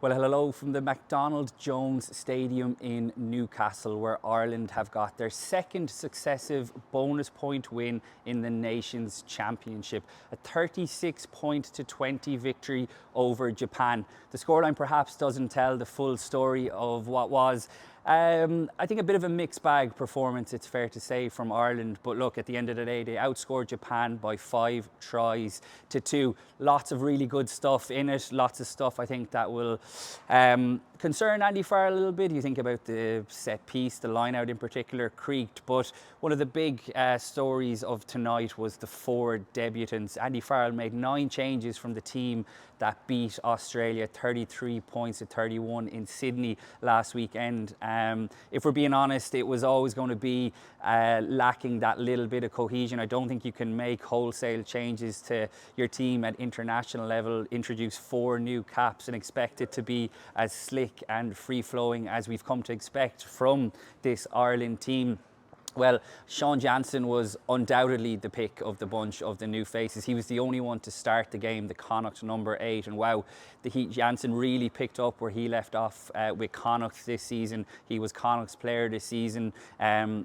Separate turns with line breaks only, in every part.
Well, hello from the McDonald Jones Stadium in Newcastle, where Ireland have got their second successive bonus point win in the Nations Championship. A 36-20 victory over Japan. The scoreline perhaps doesn't tell the full story of what was. I think a bit of a mixed bag performance, it's fair to say, from Ireland. But look, at the end of the day, they outscored Japan by 5 tries to 2. Lots of really good stuff in it. Lots of stuff I think that will concern Andy Farrell a little bit. You think about the set piece, the line out in particular, creaked. But one of the big stories of tonight was the 4 debutants. Andy Farrell made 9 changes from the team that beat Australia 33 points to 31 in Sydney last weekend. If we're being honest, it was always going to be lacking that little bit of cohesion. I don't think you can make wholesale changes to your team at international level, introduce 4 new caps and expect it to be as slick and free-flowing as we've come to expect from this Ireland team. Well, Sean Jansen was undoubtedly the pick of the bunch of the new faces. He was the only one to start the game, the Connacht number 8. And wow, Jansen really picked up where he left off with Connacht this season. He was Connacht's player this season,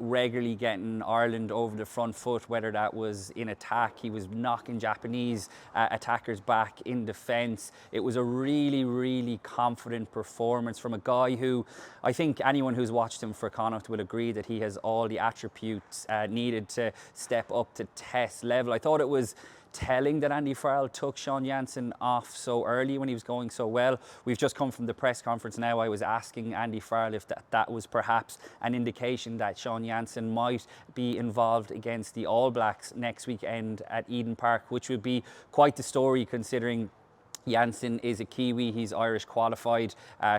regularly getting Ireland over the front foot, whether that was in attack. He was knocking Japanese attackers back in defence. It was a really, really confident performance from a guy who, I think anyone who's watched him for Connacht will agree that he has all the attributes needed to step up to test level. I thought it was telling that Andy Farrell took Sean Jansen off so early when he was going so well. We've just come from the press conference now. I was asking Andy Farrell if that was perhaps an indication that Sean Jansen might be involved against the All Blacks next weekend at Eden Park, which would be quite the story considering Jansen is a Kiwi. He's Irish qualified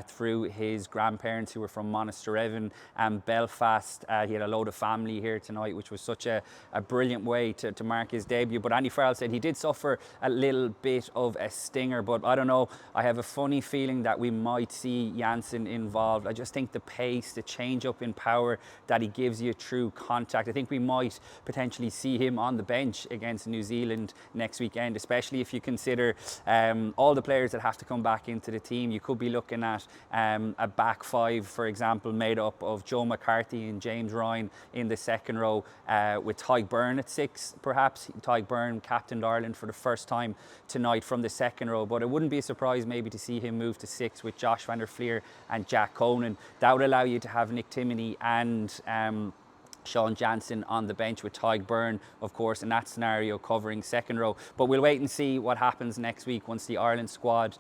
through his grandparents who were from Monasterevin and Belfast. He had a load of family here tonight, which was such a brilliant way to mark his debut. But Andy Farrell said he did suffer a little bit of a stinger, but I don't know. I have a funny feeling that we might see Jansen involved. I just think the pace, the change up in power that he gives you through contact, I think we might potentially see him on the bench against New Zealand next weekend, especially if you consider all the players that have to come back into the team. You could be looking at a back 5, for example, made up of Joe McCarthy and James Ryan in the second row, with Tadhg Beirne at 6, perhaps. Tadhg Beirne captained Ireland for the first time tonight from the second row, but it wouldn't be a surprise maybe to see him move to 6 with Josh van der Flier and Jack Conan. That would allow you to have Nick Timoney and Sean Jansen on the bench with Tadhg Beirne, of course, in that scenario covering second row. But we'll wait and see what happens next week once the Ireland squad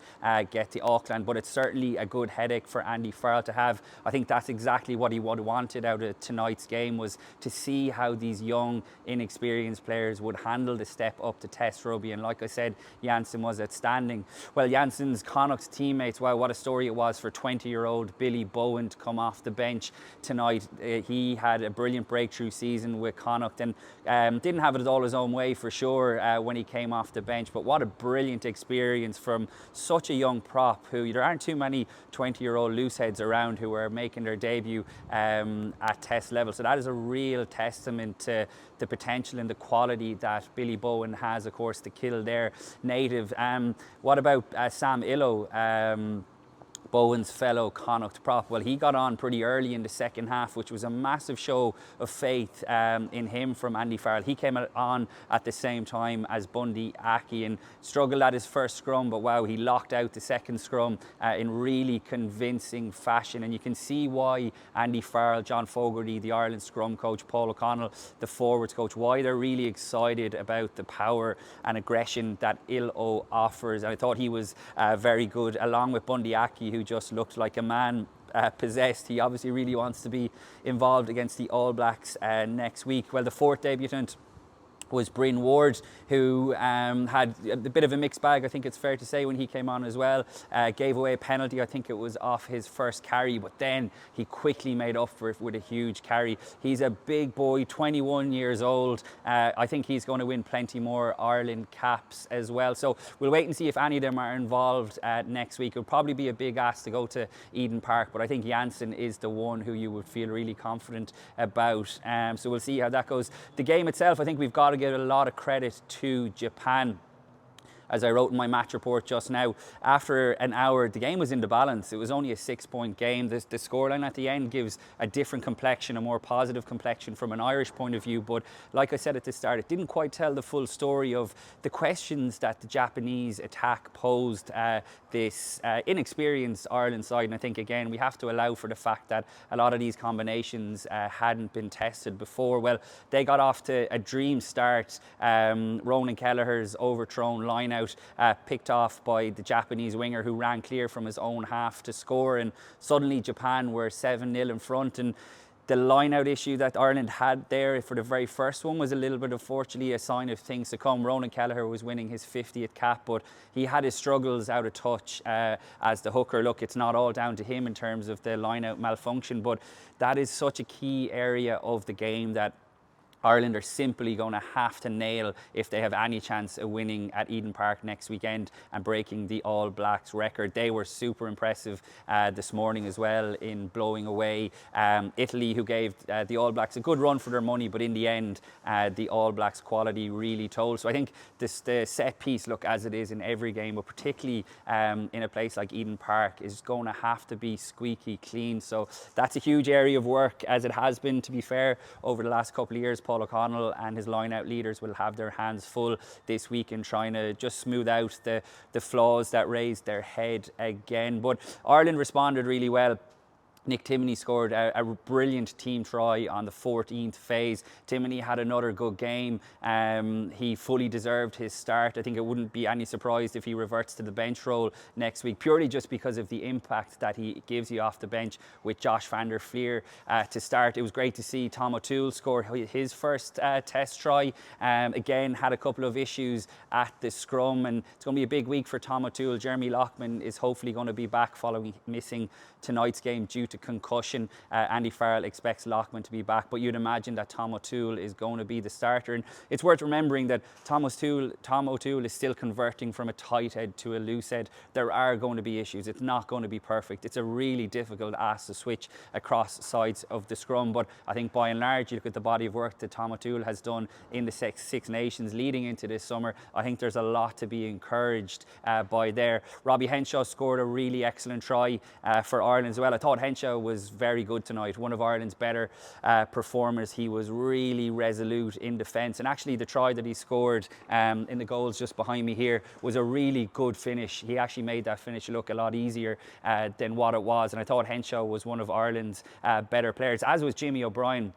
get to Auckland. But it's certainly a good headache for Andy Farrell to have. I think that's exactly what he would have wanted out of tonight's game, was to see how these young, inexperienced players would handle the step up to Test rugby. And like I said, Jansen was outstanding. Well, Jansen's Connacht's teammates, wow, what a story it was for 20-year-old Billy Bowen to come off the bench tonight. He had a brilliant breakthrough season with Connacht and didn't have it all his own way for sure when he came off the bench, but what a brilliant experience from such a young prop who there aren't too many 20-year-old looseheads around who are making their debut at Test level. So that is a real testament to the potential and the quality that Billy Bowen has, of course, the Kildare native. What about Sam Illo? Bowen's fellow Connacht prop. Well, he got on pretty early in the second half, which was a massive show of faith in him from Andy Farrell. He came on at the same time as Bundy Aki and struggled at his first scrum, but wow, he locked out the second scrum in really convincing fashion. And you can see why Andy Farrell, John Fogarty, the Ireland scrum coach, Paul O'Connell, the forwards coach, why they're really excited about the power and aggression that Illo offers. And I thought he was very good, along with Bundy Aki, who just looked like a man possessed. He obviously really wants to be involved against the All Blacks next week. Well, the 4th debutant was Bryn Ward, who had a bit of a mixed bag, I think it's fair to say, when he came on as well. Gave away a penalty, I think it was off his first carry, but then he quickly made up for it with a huge carry. He's a big boy, 21 years old. I think he's going to win plenty more Ireland caps as well. So we'll wait and see if any of them are involved next week. It'll probably be a big ask to go to Eden Park, but I think Jansen is the one who you would feel really confident about. So we'll see how that goes. The game itself, I think we've got to give a lot of credit to Japan. as I wrote in my match report just now, after an hour, the game was in the balance. It was only a 6-point game. The scoreline at the end gives a different complexion, a more positive complexion from an Irish point of view. But like I said at the start, it didn't quite tell the full story of the questions that the Japanese attack posed this inexperienced Ireland side. And I think, again, we have to allow for the fact that a lot of these combinations hadn't been tested before. Well, they got off to a dream start. Ronan Kelleher's overthrown line-out picked off by the Japanese winger, who ran clear from his own half to score, and suddenly Japan were 7-0 in front. And the line-out issue that Ireland had there for the very first one was a little bit, unfortunately, a sign of things to come. Ronan Kelleher was winning his 50th cap, but he had his struggles out of touch as the hooker. Look, it's not all down to him in terms of the line-out malfunction, but that is such a key area of the game that Ireland are simply going to have to nail if they have any chance of winning at Eden Park next weekend and breaking the All Blacks record. They were super impressive this morning as well in blowing away Italy, who gave the All Blacks a good run for their money, but in the end the All Blacks quality really told. So I think the set piece, look, as it is in every game, but particularly in a place like Eden Park, is going to have to be squeaky clean. So that's a huge area of work, as it has been, to be fair, over the last couple of years. Paul O'Connell and his line-out leaders will have their hands full this week in trying to just smooth out the flaws that raised their head again. But Ireland responded really well. Nick Timoney scored a brilliant team try on the 14th phase. Timoney had another good game. He fully deserved his start. I think it wouldn't be any surprise if he reverts to the bench role next week, purely just because of the impact that he gives you off the bench with Josh van der Flier to start. It was great to see Tom O'Toole score his first test try. Again, had a couple of issues at the scrum, and it's going to be a big week for Tom O'Toole. Jeremy Loughman is hopefully going to be back following missing tonight's game due to concussion. Andy Farrell expects Loughman to be back, but you'd imagine that Tom O'Toole is going to be the starter. And it's worth remembering that Tom O'Toole is still converting from a tight head to a loose head. There are going to be issues. It's not going to be perfect. It's a really difficult ask to switch across sides of the scrum, but I think by and large, you look at the body of work that Tom O'Toole has done in the Six Nations leading into this summer, I think there's a lot to be encouraged by there. Robbie Henshaw scored a really excellent try for Ireland as well. I thought Henshaw was very good tonight, one of Ireland's better performers. He was really resolute in defence, and actually the try that he scored in the goals just behind me here was a really good finish. He actually made that finish look a lot easier than what it was, and I thought Henshaw was one of Ireland's better players, as was Jimmy O'Brien.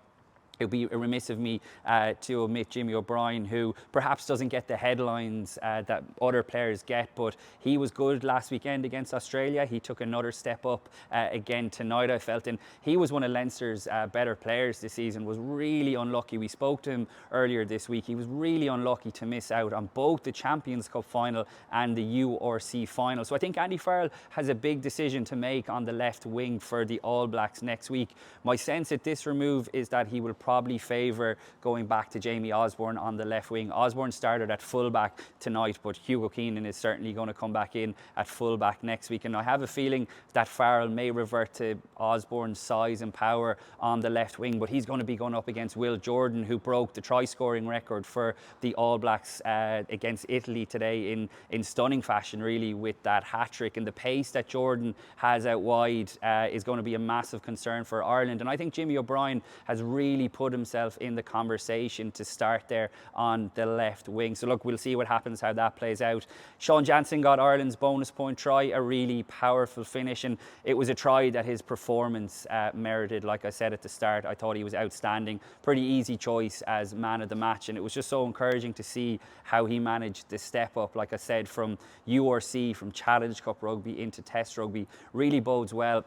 It would be remiss of me to omit Jimmy O'Brien, who perhaps doesn't get the headlines that other players get, but he was good last weekend against Australia. He took another step up again tonight, I felt, and he was one of Leinster's better players this season. Was really unlucky. We spoke to him earlier this week. He was really unlucky to miss out on both the Champions Cup final and the URC final. So I think Andy Farrell has a big decision to make on the left wing for the All Blacks next week. My sense at this remove is that he will probably favour going back to Jamie Osborne on the left wing. Osborne started at fullback tonight, but Hugo Keenan is certainly going to come back in at fullback next week, and I have a feeling that Farrell may revert to Osborne's size and power on the left wing, but he's going to be going up against Will Jordan, who broke the try scoring record for the All Blacks against Italy today in stunning fashion, really, with that hat-trick. And the pace that Jordan has out wide is going to be a massive concern for Ireland, and I think Jimmy O'Brien has really put himself in the conversation to start there on the left wing. So look, we'll see what happens, how that plays out. Sean Jansen got Ireland's bonus point try, a really powerful finish, and it was a try that his performance merited. Like I said at the start, I thought he was outstanding. Pretty easy choice as man of the match, and it was just so encouraging to see how he managed to step up, like I said, from URC, from Challenge Cup rugby into Test rugby. Really bodes well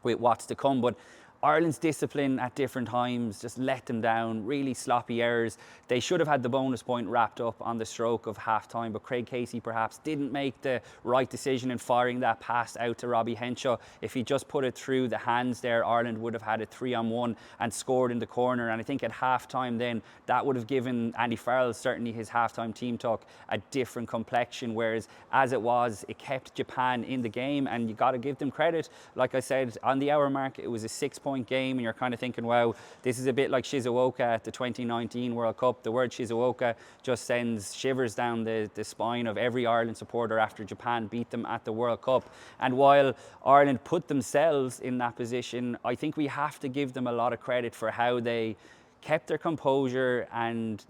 with what's to come. But Ireland's discipline at different times just let them down, really sloppy errors. They should have had the bonus point wrapped up on the stroke of half-time, but Craig Casey perhaps didn't make the right decision in firing that pass out to Robbie Henshaw. If he just put it through the hands there, Ireland would have had a 3-on-1 and scored in the corner. And I think at half-time then, that would have given Andy Farrell, certainly his half-time team talk, a different complexion, whereas as it was, it kept Japan in the game, and you got to give them credit. Like I said, on the hour mark, it was a 6-point point game, and you're kind of thinking, wow, this is a bit like Shizuoka at the 2019 World Cup. The word Shizuoka just sends shivers down the spine of every Ireland supporter after Japan beat them at the World Cup. And while Ireland put themselves in that position, I think we have to give them a lot of credit for how they kept their composure and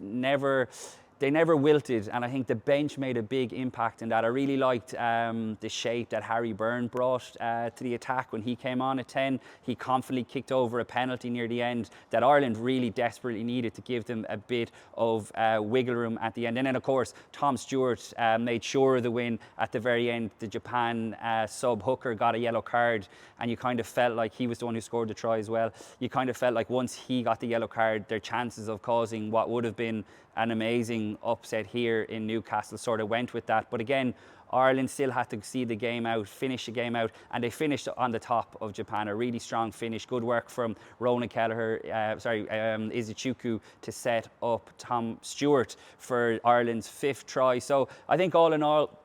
they never wilted, and I think the bench made a big impact in that. I really liked the shape that Harry Byrne brought to the attack when he came on at 10. He confidently kicked over a penalty near the end that Ireland really desperately needed to give them a bit of wiggle room at the end. And then, of course, Tom Stewart made sure of the win at the very end. The Japan sub-hooker got a yellow card, and you kind of felt like he was the one who scored the try as well. You kind of felt like once he got the yellow card, their chances of causing what would have been an amazing upset here in Newcastle sort of went with that. But again, Ireland still had to see the game out, finish the game out, and they finished on the top of Japan. A really strong finish. Good work from Ronan Kelleher, Izuchuku to set up Tom Stewart for Ireland's 5th try. So I think all in all,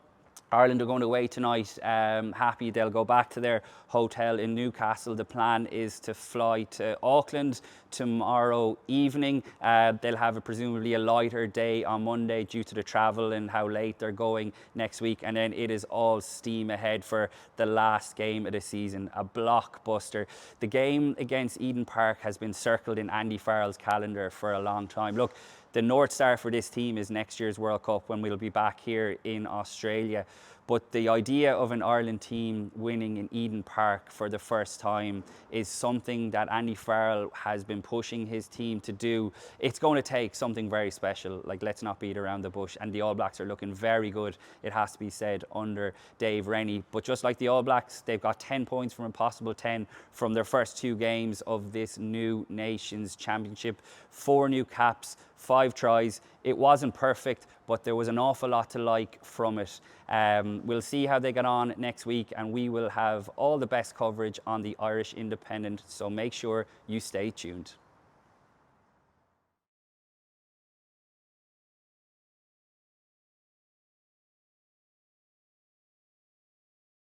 Ireland are going away tonight happy. They'll go back to their hotel in Newcastle. The plan is to fly to Auckland tomorrow evening. They'll have presumably a lighter day on Monday due to the travel and how late they're going next week. And then it is all steam ahead for the last game of the season, a blockbuster. The game against Eden Park has been circled in Andy Farrell's calendar for a long time. Look, the North Star for this team is next year's World Cup when we'll be back here in Australia. But the idea of an Ireland team winning in Eden Park for the first time is something that Andy Farrell has been pushing his team to do. It's going to take something very special, like let's not beat around the bush. And the All Blacks are looking very good, it has to be said, under Dave Rennie. But just like the All Blacks, they've got 10 points from a possible 10 from their first 2 games of this new Nations Championship. 4 new caps, 5 tries. It wasn't perfect, but there was an awful lot to like from it. We'll see how they get on next week, and we will have all the best coverage on the Irish Independent, so make sure you stay tuned.